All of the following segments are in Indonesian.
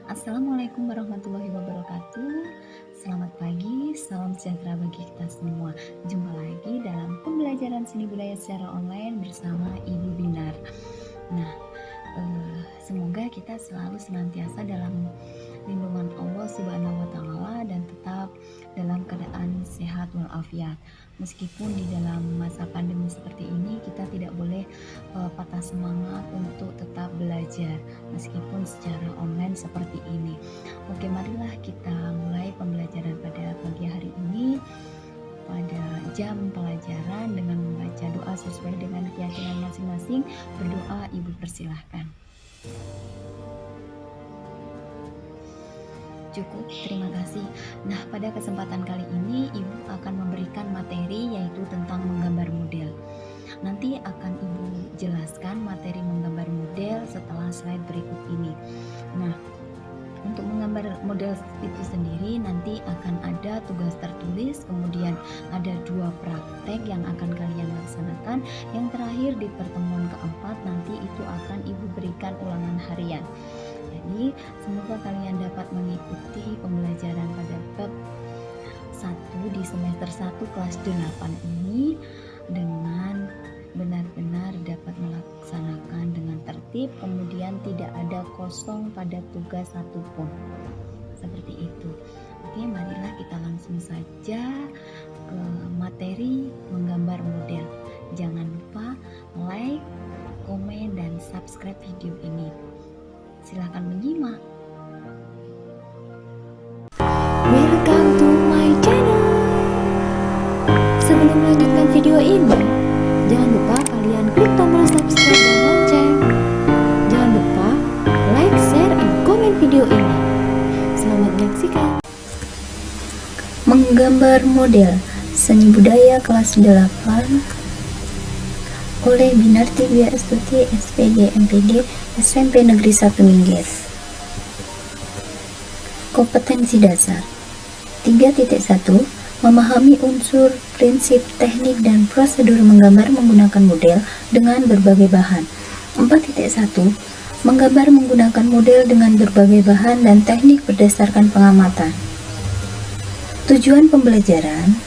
Assalamualaikum warahmatullahi wabarakatuh. Selamat pagi, salam sejahtera bagi kita semua. Jumpa lagi dalam pembelajaran seni budaya secara online bersama Ibu Binar. Nah, semoga kita selalu senantiasa dalam lindungan Allah Subhanahu wa Ta'ala dan tetap dalam keadaan sehat walafiat. Meskipun di dalam masa pandemi seperti ini kita tidak boleh patah semangat untuk tetap belajar meskipun secara online seperti ini. Oke, marilah kita mulai pembelajaran pada pagi hari ini pada jam pelajaran dengan membaca doa sesuai dengan keyakinan masing-masing. Berdoa, Ibu persilahkan. Cukup, terima kasih. Nah, pada kesempatan kali ini Ibu akan memberikan materi yaitu tentang menggambar model. Nanti akan Ibu jelaskan materi menggambar model setelah slide berikut ini. Nah, untuk menggambar model itu sendiri nanti akan ada tugas tertulis, kemudian ada 2 praktek yang akan kalian laksanakan. Yang terakhir di pertemuan keempat nanti itu akan Ibu berikan ulangan harian. Jadi semoga kalian dapat mengikuti pembelajaran pada bab 1 di semester 1 kelas 8 ini dengan benar-benar dapat melaksanakan dengan tertib, kemudian tidak ada kosong pada tugas satupun. Seperti itu. Oke, marilah kita langsung saja ke materi menggambar model. Jangan lupa like, komen, dan subscribe video ini. Silahkan menyimak. Welcome to my channel. Sebelum melanjutkan video ini, jangan lupa kalian klik tombol subscribe dan lonceng. Jangan lupa like, share, dan komen video ini. Selamat menyaksikan. Menggambar model seni budaya kelas 8 oleh Binarti Dwi Astuti, SPG MPG, SMP Negeri 1 Minggir. Kompetensi dasar 3.1 memahami unsur, prinsip, teknik, dan prosedur menggambar menggunakan model dengan berbagai bahan. 4.1 menggambar menggunakan model dengan berbagai bahan dan teknik berdasarkan pengamatan. Tujuan pembelajaran: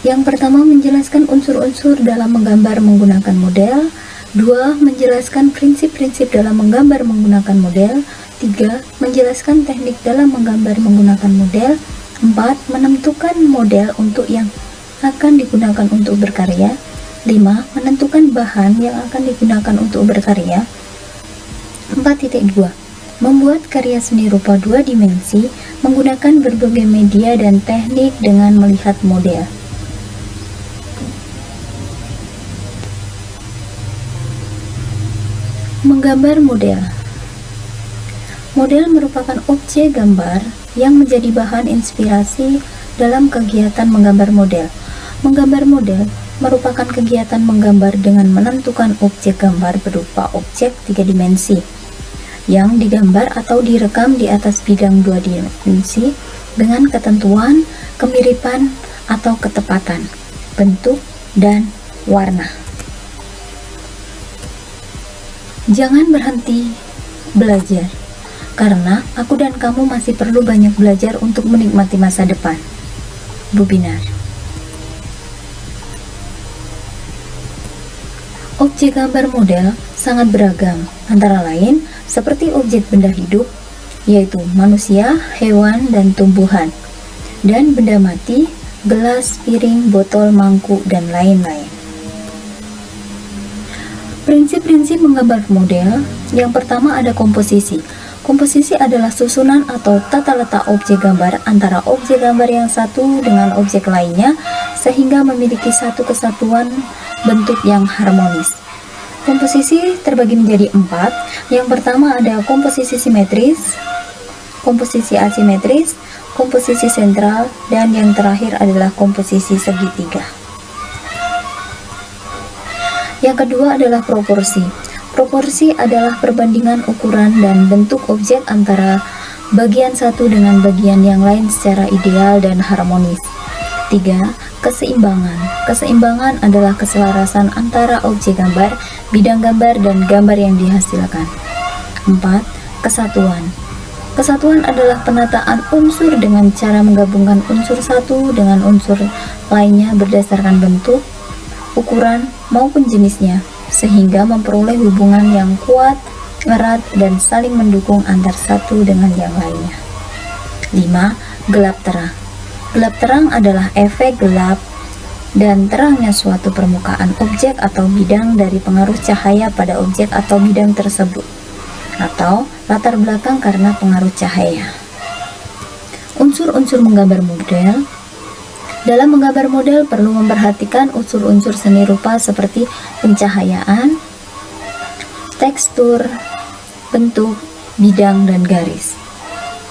yang pertama, menjelaskan unsur-unsur dalam menggambar menggunakan model. 2. Menjelaskan prinsip-prinsip dalam menggambar menggunakan model. 3. Menjelaskan teknik dalam menggambar menggunakan model. 4. Menentukan model untuk yang akan digunakan untuk berkarya. 5. Menentukan bahan yang akan digunakan untuk berkarya. 4.2 Membuat karya seni rupa 2 dimensi menggunakan berbagai media dan teknik dengan melihat model. Menggambar model. Model merupakan objek gambar yang menjadi bahan inspirasi dalam kegiatan menggambar model. Menggambar model merupakan kegiatan menggambar dengan menentukan objek gambar berupa objek 3 dimensi yang digambar atau direkam di atas bidang 2 dimensi dengan ketentuan, kemiripan, atau ketepatan bentuk dan warna. Jangan berhenti belajar, karena aku dan kamu masih perlu banyak belajar untuk menikmati masa depan. Bu Binar. Objek gambar model sangat beragam, antara lain seperti objek benda hidup, yaitu manusia, hewan, dan tumbuhan, dan benda mati, gelas, piring, botol, mangkuk, dan lain-lain. Prinsip-prinsip menggambar model. Yang pertama ada komposisi. Komposisi adalah susunan atau tata letak objek gambar antara objek gambar yang satu dengan objek lainnya sehingga memiliki satu kesatuan bentuk yang harmonis. Komposisi terbagi menjadi 4. Yang pertama ada komposisi simetris, komposisi asimetris, komposisi sentral, dan yang terakhir adalah komposisi segitiga. Yang kedua adalah proporsi. Proporsi adalah perbandingan ukuran dan bentuk objek antara bagian satu dengan bagian yang lain secara ideal dan harmonis. 3. Keseimbangan. Keseimbangan adalah keselarasan antara objek gambar, bidang gambar, dan gambar yang dihasilkan. 4. Kesatuan. Kesatuan adalah penataan unsur dengan cara menggabungkan unsur satu dengan unsur lainnya berdasarkan bentuk, ukuran, maupun jenisnya, sehingga memperoleh hubungan yang kuat, erat, dan saling mendukung antar satu dengan yang lainnya. 5. Gelap terang. Gelap terang adalah efek gelap dan terangnya suatu permukaan objek atau bidang dari pengaruh cahaya pada objek atau bidang tersebut, atau latar belakang karena pengaruh cahaya. Unsur-unsur menggambar model. Dalam menggambar model perlu memperhatikan unsur-unsur seni rupa seperti pencahayaan, tekstur, bentuk, bidang, dan garis.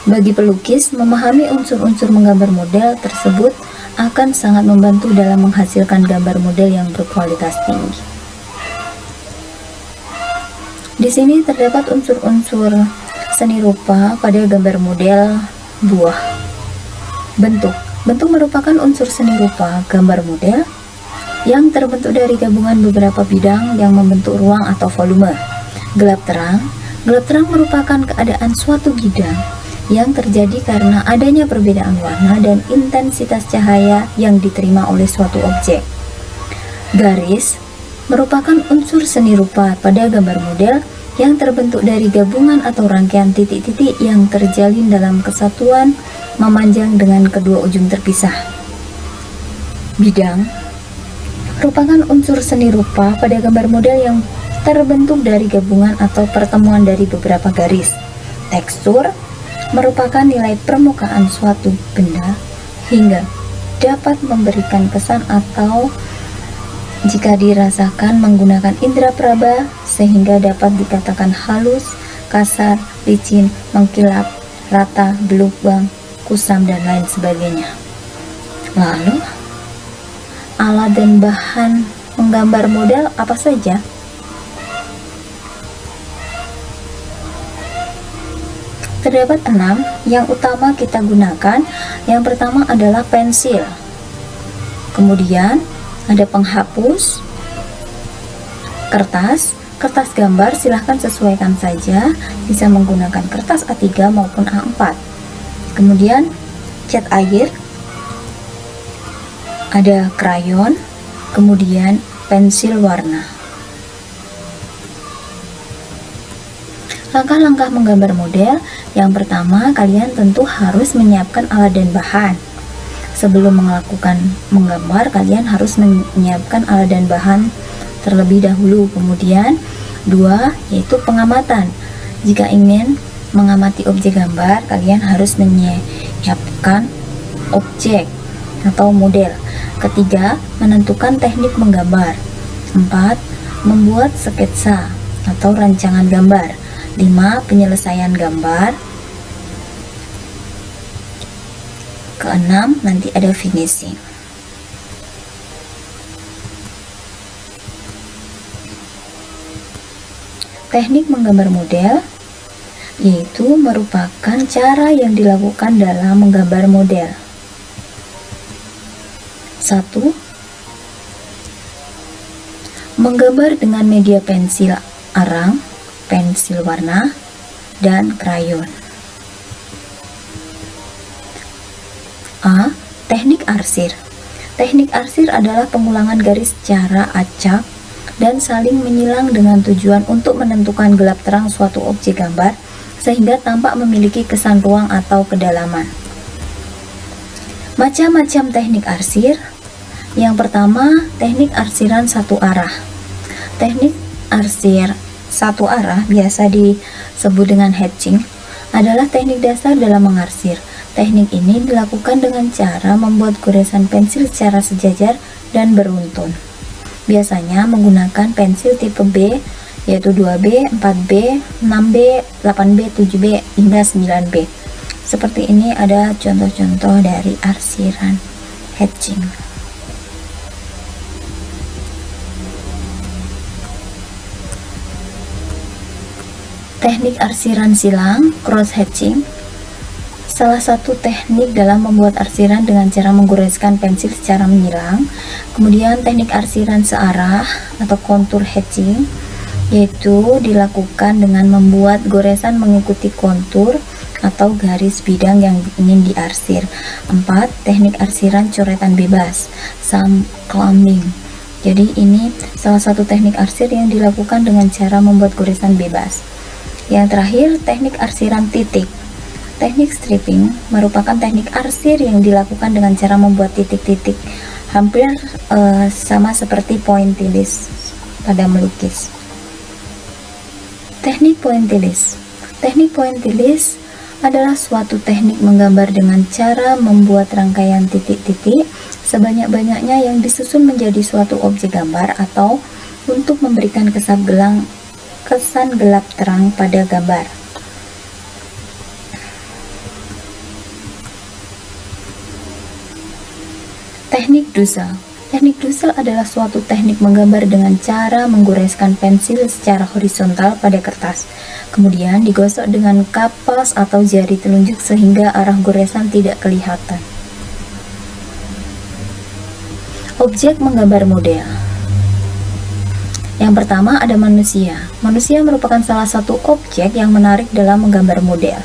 Bagi pelukis, memahami unsur-unsur menggambar model tersebut akan sangat membantu dalam menghasilkan gambar model yang berkualitas tinggi. Di sini terdapat unsur-unsur seni rupa pada gambar model buah. Bentuk. Bentuk merupakan unsur seni rupa gambar model yang terbentuk dari gabungan beberapa bidang yang membentuk ruang atau volume. Gelap terang. Gelap terang merupakan keadaan suatu bidang yang terjadi karena adanya perbedaan warna dan intensitas cahaya yang diterima oleh suatu objek. Garis merupakan unsur seni rupa pada gambar model yang terbentuk dari gabungan atau rangkaian titik-titik yang terjalin dalam kesatuan memanjang dengan kedua ujung terpisah. Bidang merupakan unsur seni rupa pada gambar model yang terbentuk dari gabungan atau pertemuan dari beberapa garis. Tekstur merupakan nilai permukaan suatu benda hingga dapat memberikan kesan atau jika dirasakan menggunakan indera peraba sehingga dapat dikatakan halus, kasar, licin, mengkilap, rata, berlubang, kusam, dan lain sebagainya. Lalu, alat dan bahan menggambar model apa saja? Terdapat 6 yang utama kita gunakan. Yang pertama adalah pensil. Kemudian ada penghapus, kertas gambar silahkan sesuaikan saja, bisa menggunakan kertas A3 maupun A4. Kemudian cat air, ada krayon, kemudian pensil warna. Langkah-langkah menggambar model. Yang pertama, kalian tentu harus menyiapkan alat dan bahan. Sebelum melakukan menggambar, kalian harus menyiapkan alat dan bahan terlebih dahulu. Kemudian, 2, yaitu pengamatan. Jika ingin mengamati objek gambar, kalian harus menyiapkan objek atau model. Ketiga, menentukan teknik menggambar. 4, membuat sketsa atau rancangan gambar. 5, penyelesaian gambar. Keenam, nanti ada finishing. Teknik menggambar model yaitu merupakan cara yang dilakukan dalam menggambar model. 1. Menggambar dengan media pensil arang, pensil warna, dan krayon. A. Teknik arsir. Teknik arsir adalah pengulangan garis secara acak dan saling menyilang dengan tujuan untuk menentukan gelap terang suatu objek gambar sehingga tampak memiliki kesan ruang atau kedalaman. Macam-macam teknik arsir. Yang pertama, teknik arsiran satu arah. Teknik arsir satu arah biasa disebut dengan hatching adalah teknik dasar dalam mengarsir. Teknik ini dilakukan dengan cara membuat goresan pensil secara sejajar dan beruntun. Biasanya menggunakan pensil tipe B, yaitu 2B, 4B, 6B, 8B, 7B, hingga 9B. Seperti ini ada contoh-contoh dari arsiran hatching. Teknik arsiran silang, cross hatching, salah satu teknik dalam membuat arsiran dengan cara menggoreskan pensil secara menyilang. Kemudian teknik arsiran searah atau kontur hatching, yaitu dilakukan dengan membuat goresan mengikuti kontur atau garis bidang yang ingin diarsir. 4. Teknik arsiran coretan bebas, sum clumping. Jadi ini salah satu teknik arsir yang dilakukan dengan cara membuat goresan bebas. Yang terakhir, teknik arsiran titik. Teknik stripping merupakan teknik arsir yang dilakukan dengan cara membuat titik-titik, hampir sama seperti pointillis pada melukis. Teknik pointillis. Teknik pointillis adalah suatu teknik menggambar dengan cara membuat rangkaian titik-titik sebanyak-banyaknya yang disusun menjadi suatu objek gambar atau untuk memberikan kesan gelap terang pada gambar. Teknik Dussel. Teknik Dussel adalah suatu teknik menggambar dengan cara menggoreskan pensil secara horizontal pada kertas, kemudian digosok dengan kapas atau jari telunjuk sehingga arah goresan tidak kelihatan. Objek menggambar model. Yang pertama ada manusia. Manusia merupakan salah satu objek yang menarik dalam menggambar model.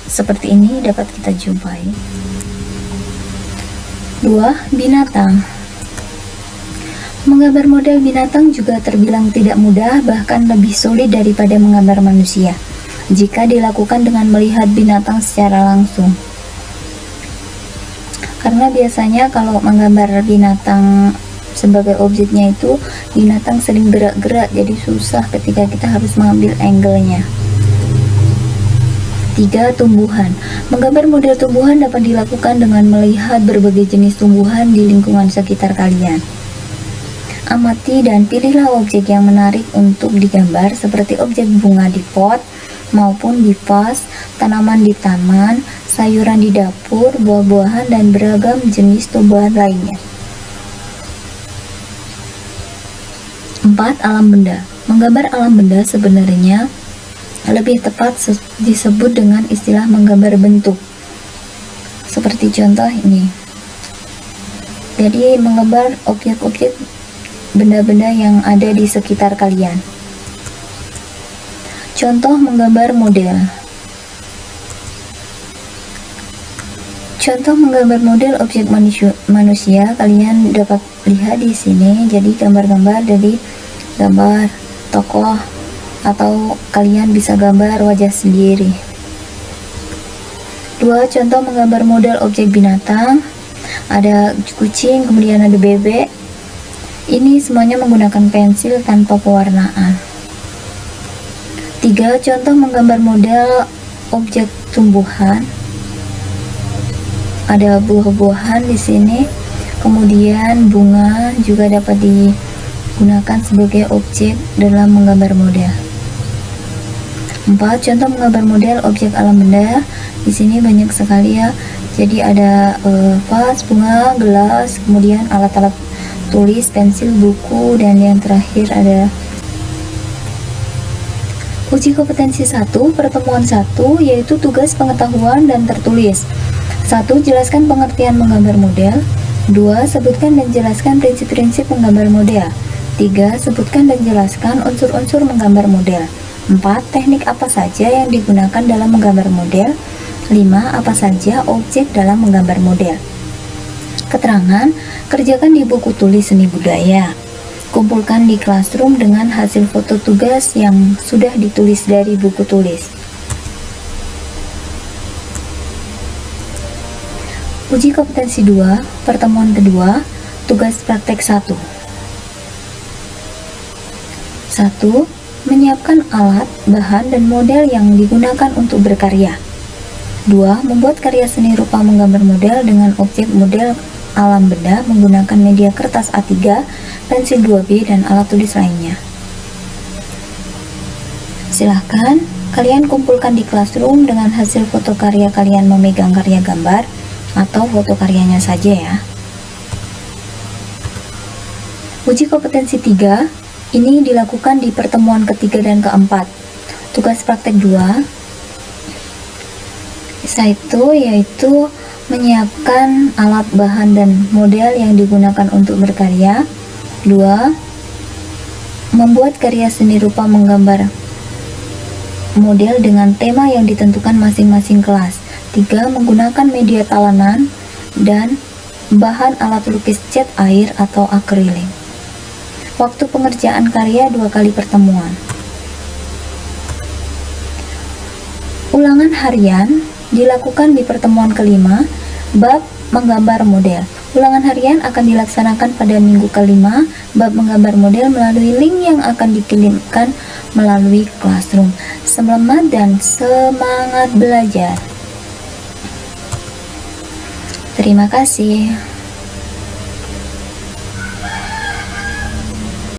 Seperti ini dapat kita jumpai. 2. Binatang. Menggambar model binatang juga terbilang tidak mudah, bahkan lebih sulit daripada menggambar manusia jika dilakukan dengan melihat binatang secara langsung. Karena biasanya kalau menggambar binatang sebagai objeknya itu binatang sering gerak-gerak, jadi susah ketika kita harus mengambil angle-nya. 3. Tumbuhan. Menggambar model tumbuhan dapat dilakukan dengan melihat berbagai jenis tumbuhan di lingkungan sekitar kalian. Amati dan pilihlah objek yang menarik untuk digambar seperti objek bunga di pot maupun di vas, tanaman di taman, sayuran di dapur, buah-buahan, dan beragam jenis tumbuhan lainnya. 4. Alam benda. Menggambar alam benda sebenarnya lebih tepat disebut dengan istilah menggambar bentuk. Seperti contoh ini. Jadi menggambar objek-objek benda-benda yang ada di sekitar kalian. Contoh menggambar model. Contoh menggambar model objek manusia kalian dapat lihat di sini. Jadi gambar-gambar dari gambar tokoh atau kalian bisa gambar wajah sendiri. 2. Contoh menggambar model objek binatang. Ada kucing, kemudian ada bebek. Ini semuanya menggunakan pensil tanpa pewarnaan. 3. Contoh menggambar model objek tumbuhan. Ada buah-buahan di sini. Kemudian bunga juga dapat digunakan sebagai objek dalam menggambar model. 4. Contoh menggambar model objek alam benda. Di sini banyak sekali ya. Jadi ada vas, bunga, gelas, kemudian alat-alat tulis, pensil, buku, dan yang terakhir ada uji kompetensi 1, pertemuan 1, yaitu tugas pengetahuan dan tertulis. 1. Jelaskan pengertian menggambar model. 2. Sebutkan dan jelaskan prinsip-prinsip menggambar model. 3. Sebutkan dan jelaskan unsur-unsur menggambar model. 4. Teknik apa saja yang digunakan dalam menggambar model. 5. Apa saja objek dalam menggambar model. Keterangan, kerjakan di buku tulis seni budaya. Kumpulkan di classroom dengan hasil foto tugas yang sudah ditulis dari buku tulis. Uji kompetensi 2, pertemuan kedua, tugas praktek 1. 1. Menyiapkan alat, bahan, dan model yang digunakan untuk berkarya. 2. Membuat karya seni rupa menggambar model dengan objek model alam benda menggunakan media kertas A3, pensil 2B, dan alat tulis lainnya. Silahkan kalian kumpulkan di classroom dengan hasil foto karya kalian memegang karya gambar atau foto karyanya saja ya. Uji kompetensi 3 ini dilakukan di pertemuan ketiga dan keempat. Tugas praktek 2 yaitu menyiapkan alat, bahan, dan model yang digunakan untuk berkarya. 2. Membuat karya seni rupa menggambar model dengan tema yang ditentukan masing-masing kelas. 3. Menggunakan media talenan dan bahan alat lukis cat air atau akrilik. Waktu pengerjaan karya 2 kali pertemuan. Ulangan harian dilakukan di pertemuan kelima, bab menggambar model. Ulangan harian akan dilaksanakan pada minggu kelima, bab menggambar model melalui link yang akan dikirimkan melalui Classroom. Selamat dan semangat belajar. Terima kasih.